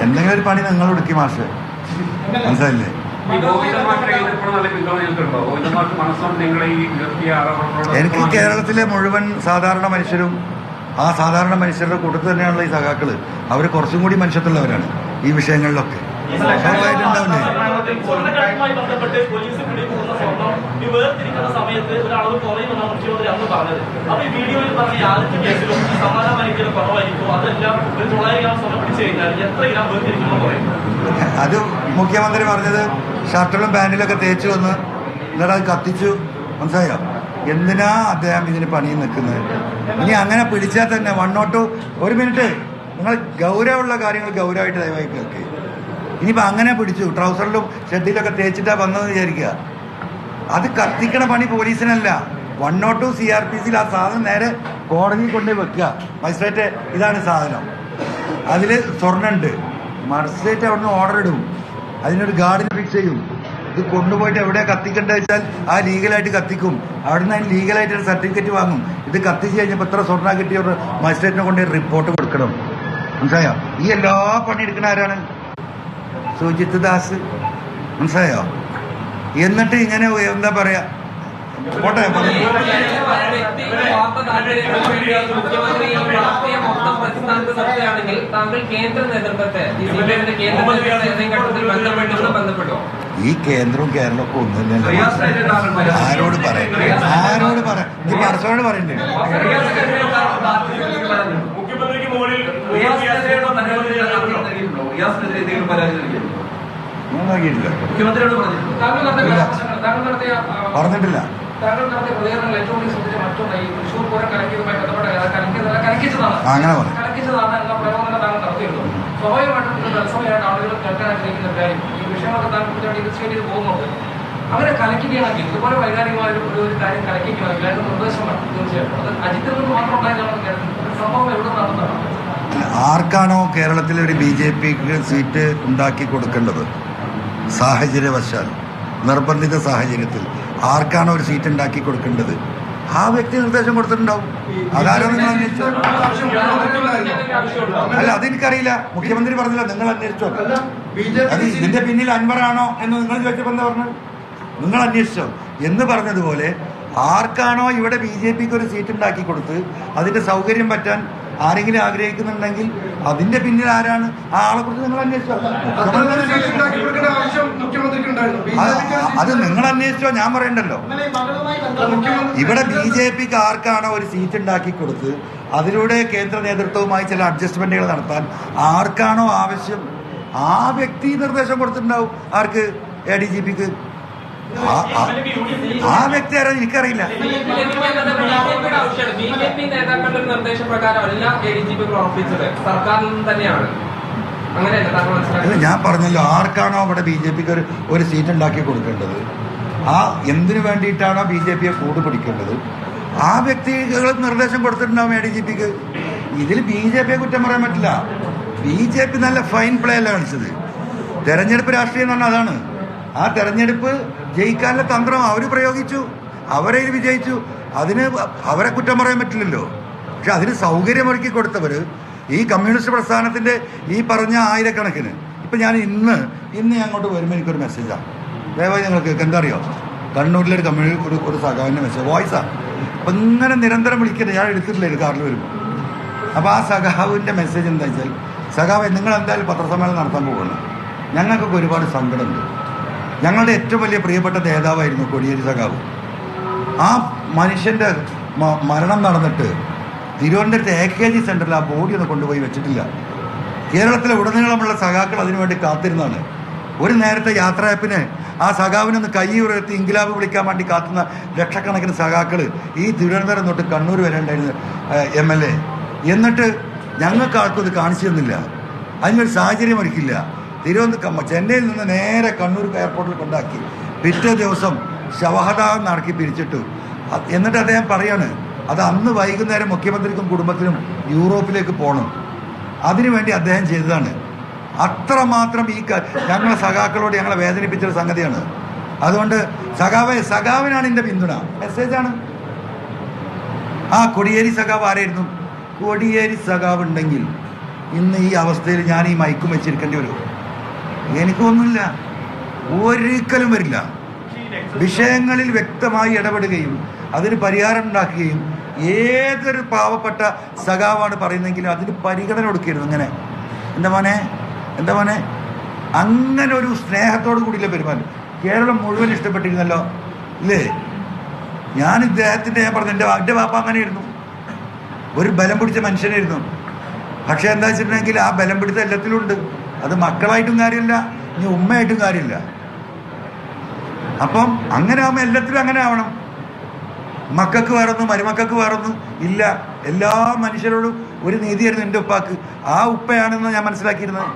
എന്തെങ്കിലും ഒരു പണി നിങ്ങൾ ഒടുക്കി മാഷ്, മനസ്സിലായില്ലേ? എനിക്ക് കേരളത്തിലെ മുഴുവൻ സാധാരണ മനുഷ്യരും ആ സാധാരണ മനുഷ്യരുടെ കൂട്ടത്തിൽ തന്നെയാണല്ലോ ഈ സഖാക്കള്. അവർ കുറച്ചും കൂടി മനുഷ്യത്തുള്ളവരാണ് ഈ വിഷയങ്ങളിലൊക്കെ. സ്വാഭാവികമായിട്ടുണ്ടാവില്ലേ? അത് മുഖ്യമന്ത്രി പറഞ്ഞത് ഷർട്ടിലും പാൻറ്റിലൊക്കെ തേച്ച് വന്ന് എന്നിട്ട് അത് കത്തിച്ചു, മനസ്സിലായോ? എന്തിനാ അദ്ദേഹം ഇതിന് പണിയിൽ നിൽക്കുന്നത്? ഇനി അങ്ങനെ പിടിച്ചാൽ തന്നെ 102 ഒരു മിനിറ്റ്, നിങ്ങൾ ഗൗരവമുള്ള കാര്യങ്ങൾ ഗൗരവമായിട്ട് ദയവായി കേൾക്കുക. ഇനിയിപ്പോൾ അങ്ങനെ പിടിച്ചു ട്രൗസറിലും ഷെഡിലൊക്കെ തേച്ചിട്ടാ വന്നതെന്ന് വിചാരിക്കുക. അത് കത്തിക്കണ പണി പോലീസിനല്ല. 102 CRPCയിൽ ആ സാധനം നേരെ കോടതിയിൽ കൊണ്ടുപോയി വെക്കുക. മജിസ്ട്രേറ്റ് ഇതാണ് സാധനം, അതിൽ സ്വർണ്ണുണ്ട്. മജിസ്ട്രേറ്റ് അവിടുന്ന് ഓർഡർ ഇടും, അതിനൊരു ഗാർഡിന് ഫിക്സ് ചെയ്യും. ഇത് കൊണ്ടുപോയിട്ട് എവിടെ കത്തിക്കേണ്ടത് വെച്ചാൽ ആ ലീഗലായിട്ട് കത്തിക്കും. അവിടുന്ന് അതിന് ലീഗലായിട്ട് സർട്ടിഫിക്കറ്റ് വാങ്ങും. ഇത് കത്തിച്ച് കഴിഞ്ഞപ്പോൾ എത്ര സ്വർണ്ണ കിട്ടിയ മജിസ്ട്രേറ്റിനെ കൊണ്ട് റിപ്പോർട്ട് കൊടുക്കണം, മനസ്സിലായോ? ഈ എല്ലാ പണിയെടുക്കുന്ന ആരാണ്? സുജിത് ദാസ്, മനസ്സിലായോ? എന്നിട്ട് ഇങ്ങനെ എന്താ പറയാ, പോട്ടെ. ഈ കേന്ദ്രവും കേരളമൊക്കെ ഒന്നുമില്ലല്ലോ. ആരോട് പറയാം, ആരോട് പറയാം? ഈ പരസ്യമായിട്ട് പറയണ്ടേ? പറഞ്ഞിട്ടില്ല. അങ്ങനെ അവരെ കലക്കുകയാണെങ്കിൽ ഇതുപോലെ വൈകാരികമായ ഒരു കാര്യം കലക്കുകയാണെങ്കിൽ അതിന് നിർദ്ദേശമാണ് തീർച്ചയായിട്ടും. അത് അജിത്തിൽ നിന്ന് മാത്രം ഉണ്ടായതാണ് സംഭവം എവിടെ നടന്നതാണ്. ആർക്കാണോ കേരളത്തിലെ ഒരു BJPക്ക് സീറ്റ് ഉണ്ടാക്കി കൊടുക്കേണ്ടത്, സാഹചര്യവശാൽ നിർബന്ധിത സാഹചര്യത്തിൽ ആർക്കാണോ ഒരു സീറ്റ് ഉണ്ടാക്കി കൊടുക്കേണ്ടത് ആ വ്യക്തി നിർദ്ദേശം കൊടുത്തിട്ടുണ്ടാവും. അതാരോ നിങ്ങൾ അന്വേഷിച്ചോ? അല്ല, അതെനിക്കറിയില്ല. മുഖ്യമന്ത്രി പറഞ്ഞില്ല, നിങ്ങൾ അന്വേഷിച്ചോ? അത് ഇതിന്റെ പിന്നിൽ അൻവറാണോ എന്ന് നിങ്ങൾ ചോദിച്ചപ്പോൾ എന്താ പറഞ്ഞത്? നിങ്ങൾ അന്വേഷിച്ചോ എന്ന് പറഞ്ഞതുപോലെ ആർക്കാണോ ഇവിടെ BJPക്ക് ഒരു സീറ്റ് ഉണ്ടാക്കി കൊടുത്ത് അതിന്റെ സൗകര്യം പറ്റാൻ ആരെങ്കിലും ആഗ്രഹിക്കുന്നുണ്ടെങ്കിൽ അതിന്റെ പിന്നിൽ ആരാണ്, ആ ആളെ കുറിച്ച് നിങ്ങൾ അന്വേഷിച്ചോ? അത് നിങ്ങൾ അന്വേഷിച്ചോ, ഞാൻ പറയണ്ടല്ലോ. ഇവിടെ BJPക്ക് ആർക്കാണോ ഒരു സീറ്റ് ഉണ്ടാക്കി കൊടുത്ത് അതിലൂടെ കേന്ദ്ര നേതൃത്വവുമായി ചില അഡ്ജസ്റ്റ്മെന്റുകൾ നടത്താൻ ആർക്കാണോ ആവശ്യം ആ വ്യക്തി നിർദ്ദേശം കൊടുത്തിട്ടുണ്ടാവും. ആർക്ക്? ADGPക്ക്. ആ വ്യക്തി ആരാ എനിക്കറിയില്ല. ഞാൻ പറഞ്ഞല്ലോ, ആർക്കാണോ അവിടെ BJPക്ക് ഒരു സീറ്റ് ഉണ്ടാക്കി കൊടുക്കേണ്ടത്, ആ എന്തിനു വേണ്ടിയിട്ടാണോ BJPയെ കൂട് പിടിക്കേണ്ടത് ആ വ്യക്തികൾ നിർദ്ദേശം കൊടുത്തിട്ടുണ്ടാവും ADGPക്ക്. ഇതിൽ BJPയെ കുറ്റം പറയാൻ പറ്റില്ല. BJP നല്ല ഫൈൻ പ്ലേ അല്ല കാണിച്ചത്. തെരഞ്ഞെടുപ്പ് രാഷ്ട്രീയം എന്ന് പറഞ്ഞാൽ അതാണ്. ആ തെരഞ്ഞെടുപ്പ് ജയിക്കാനുള്ള തന്ത്രം അവർ പ്രയോഗിച്ചു, അവരെ വിജയിച്ചു. അതിന് അവരെ കുറ്റം പറയാൻ പറ്റില്ലല്ലോ. പക്ഷെ അതിന് സൗകര്യമൊരുക്കി കൊടുത്തവർ ഈ കമ്മ്യൂണിസ്റ്റ് പ്രസ്ഥാനത്തിന്റെ ഈ പറഞ്ഞ ആയിരക്കണക്കിന്. ഇപ്പം ഞാൻ ഇന്ന് അങ്ങോട്ട് വരുമ്പോൾ എനിക്കൊരു മെസ്സേജാണ്, ദയവായി നിങ്ങൾക്ക് എന്താ അറിയോ, കണ്ണൂരിലൊരു ഒരു സഖാവിൻ്റെ മെസ്സേജ് വോയിസാണ്. അപ്പം ഇങ്ങനെ നിരന്തരം വിളിക്കുന്നത് ഞാൻ എടുത്തിട്ടില്ല കാറിൽ വരുമ്പോൾ. അപ്പോൾ ആ സഖാവിൻ്റെ മെസ്സേജ് എന്താ വെച്ചാൽ, സഖാവ് നിങ്ങൾ എന്തായാലും പത്രസമ്മേളനം നടത്താൻ പോകുന്നു, ഞങ്ങൾക്കൊക്കെ ഒരുപാട് സങ്കടമുണ്ട്. ഞങ്ങളുടെ ഏറ്റവും വലിയ പ്രിയപ്പെട്ട നേതാവായിരുന്നു കോടിയേരി സഖാവ്. ആ മനുഷ്യൻ്റെ മരണം നടന്നിട്ട് തിരുവനന്തപുരത്ത് AKG സെൻറ്ററിൽ ആ ബോഡി ഒന്ന് കൊണ്ടുപോയി വെച്ചിട്ടില്ല. കേരളത്തിലെ ഉടനീളമുള്ള സഖാക്കൾ അതിനുവേണ്ടി കാത്തിരുന്നാണ്. ഒരു നേരത്തെ യാത്രയപ്പിന് ആ സഖാവിനൊന്ന് കൈ ഉയർത്തി ഇൻകിലാബ് വിളിക്കാൻ വേണ്ടി കാത്തുന്ന ലക്ഷക്കണക്കിന് സഖാക്കൾ ഈ തിരുവനന്തപുരം തൊട്ട് കണ്ണൂർ വരെ ഉണ്ടായിരുന്ന MLA. എന്നിട്ട് ഞങ്ങൾക്ക് ആർക്കും ഇത് കാണിച്ചു തന്നില്ല. അതിനൊരു സാഹചര്യം ഒരുക്കില്ല. ചെന്നൈയിൽ നിന്ന് നേരെ കണ്ണൂർ എയർപോർട്ടിൽ കൊണ്ടാക്കി പിറ്റേ ദിവസം ശവദാഹം നടക്കി പിരിച്ചിട്ടു. എന്നിട്ട് അദ്ദേഹം പറയാണ്, അത് അന്ന് വൈകുന്നേരം മുഖ്യമന്ത്രിക്കും കുടുംബത്തിനും യൂറോപ്പിലേക്ക് പോകണം, അതിനുവേണ്ടി അദ്ദേഹം ചെയ്തതാണ്. അത്രമാത്രം ഞങ്ങളെ സഖാക്കളോട് ഞങ്ങളെ വേദനിപ്പിച്ചൊരു സംഗതിയാണ്. അതുകൊണ്ട് സഖാവിനാണ് എൻ്റെ പിന്തുണ. മെസ്സേജാണ്. ആ കോടിയേരി സഖാവ് ആരായിരുന്നു? കോടിയേരി സഖാവ് ഉണ്ടെങ്കിൽ ഇന്ന് ഈ അവസ്ഥയിൽ ഞാൻ ഈ മൈക്കും വെച്ചിരിക്കേണ്ടി വരും? എനിക്കൊന്നുമില്ല, ഒരിക്കലും വരില്ല. വിഷയങ്ങളിൽ വ്യക്തമായി ഇടപെടുകയും അതിന് പരിഹാരം ഉണ്ടാക്കുകയും ഏതൊരു പാവപ്പെട്ട സഖാവാണ് പറയുന്നതെങ്കിലും അതിന് പരിഗണന കൊടുക്കരുത്. അങ്ങനെ എന്താ മോനെ അങ്ങനെ ഒരു സ്നേഹത്തോടു കൂടിയില്ല പെരുമാറ്റം. കേരളം മുഴുവൻ ഇഷ്ടപ്പെട്ടിരുന്നല്ലോ ഇല്ലേ? ഞാൻ പറഞ്ഞു എൻ്റെ വാപ്പ അങ്ങനെയായിരുന്നു, ഒരു ബലം പിടിച്ച മനുഷ്യനായിരുന്നു. പക്ഷെ എന്താ വെച്ചിട്ടുണ്ടെങ്കിൽ ആ ബലം പിടിച്ച എല്ലാത്തിലും ഉണ്ട്. അത് മക്കളായിട്ടും കാര്യമില്ല, ഇനി ഉമ്മയായിട്ടും കാര്യമില്ല. അപ്പം അങ്ങനെ ആവുമ്പോൾ എല്ലാത്തിലും അങ്ങനെ ആവണം. മക്കൾക്ക് വേറൊന്ന്, മരുമക്കൾക്ക് വേറൊന്ന് ഇല്ല. എല്ലാ മനുഷ്യരോടും ഒരു നീതിയായിരുന്നു എൻ്റെ ഉപ്പാക്ക്. ആ ഉപ്പയാണെന്ന് ഞാൻ മനസ്സിലാക്കിയിരുന്നത്.